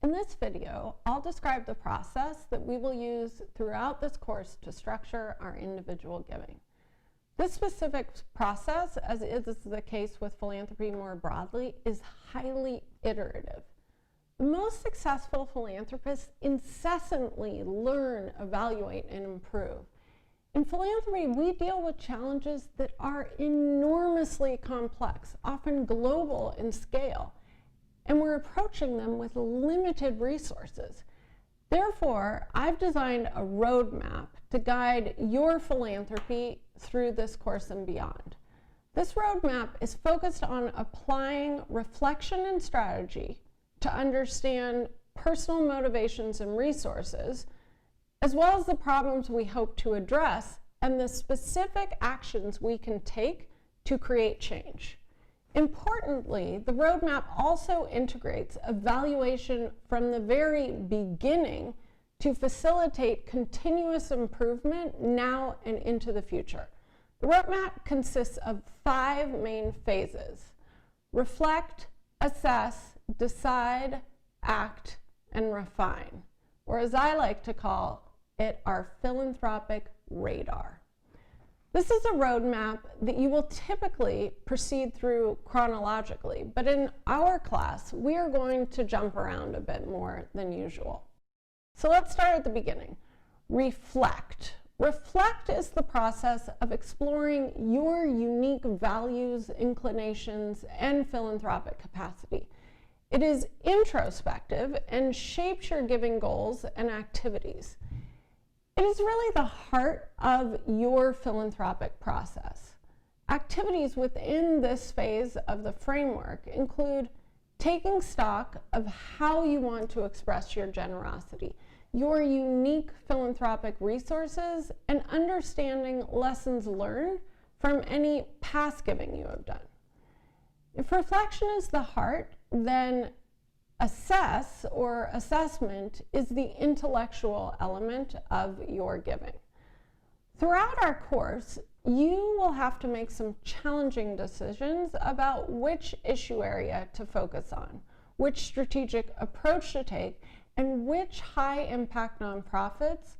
In this video, I'll describe the process that we will use throughout this course to structure our individual giving. This specific process, as is the case with philanthropy more broadly, is highly iterative. The most successful philanthropists incessantly learn, evaluate, and improve. In philanthropy, we deal with challenges that are enormously complex, often global in scale, and we're approaching them with limited resources. Therefore, I've designed a roadmap to guide your philanthropy through this course and beyond. This roadmap is focused on applying reflection and strategy to understand personal motivations and resources, as well as the problems we hope to address and the specific actions we can take to create change. Importantly, the roadmap also integrates evaluation from the very beginning to facilitate continuous improvement now and into the future. The roadmap consists of 5 main phases: reflect, assess, decide, act, and refine, or as I like to call it, our philanthropic radar. This is a roadmap that you will typically proceed through chronologically, but in our class, we are going to jump around a bit more than usual. So let's start at the beginning. Reflect. Reflect is the process of exploring your unique values, inclinations, and philanthropic capacity. It is introspective and shapes your giving goals and activities. It is really the heart of your philanthropic process. Activities within this phase of the framework include taking stock of how you want to express your generosity, your unique philanthropic resources, and understanding lessons learned from any past giving you have done. If reflection is the heart, then assess or assessment is the intellectual element of your giving. Throughout our course, you will have to make some challenging decisions about which issue area to focus on, which strategic approach to take, and which high-impact nonprofits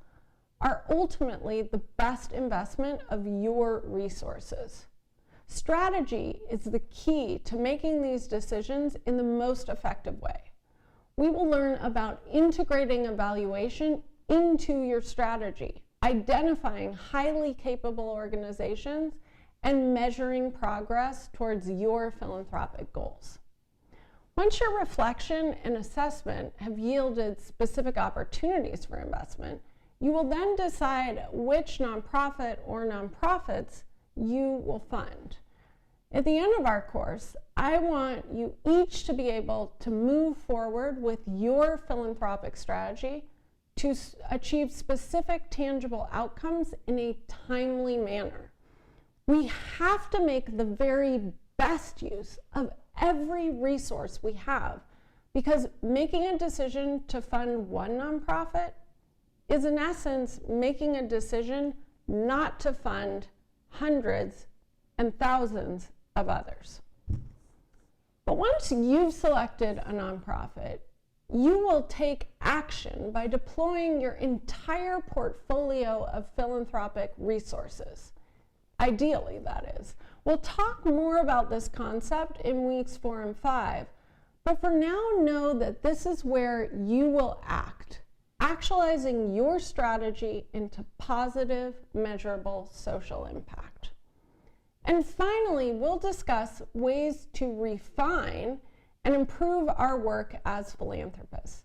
are ultimately the best investment of your resources. Strategy is the key to making these decisions in the most effective way. We will learn about integrating evaluation into your strategy, identifying highly capable organizations, and measuring progress towards your philanthropic goals. Once your reflection and assessment have yielded specific opportunities for investment, you will then decide which nonprofit or nonprofits you will fund. At the end of our course, I want you each to be able to move forward with your philanthropic strategy to achieve specific tangible outcomes in a timely manner. We have to make the very best use of every resource we have, because making a decision to fund one nonprofit is in essence making a decision not to fund hundreds and thousands of others. But once you've selected a nonprofit, you will take action by deploying your entire portfolio of philanthropic resources. Ideally, that is. We'll talk more about this concept in weeks 4 and 5, but for now, know that this is where you will act, actualizing your strategy into positive, measurable social impact. And finally, we'll discuss ways to refine and improve our work as philanthropists.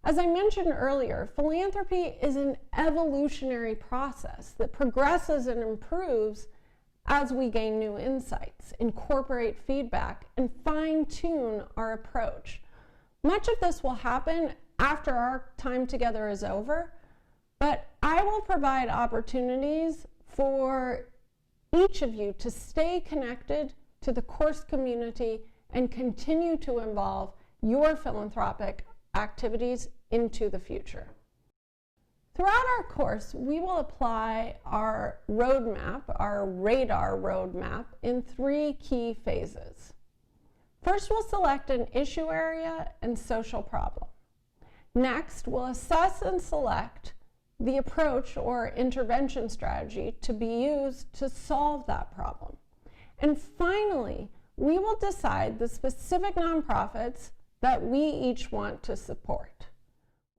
As I mentioned earlier, philanthropy is an evolutionary process that progresses and improves as we gain new insights, incorporate feedback, and fine-tune our approach. Much of this will happen after our time together is over, but I will provide opportunities for each of you to stay connected to the course community and continue to involve your philanthropic activities into the future. Throughout our course, we will apply our roadmap, our radar roadmap, in 3 key phases. First, we'll select an issue area and social problem. Next, we'll assess and select the approach or intervention strategy to be used to solve that problem. And finally, we will decide the specific nonprofits that we each want to support.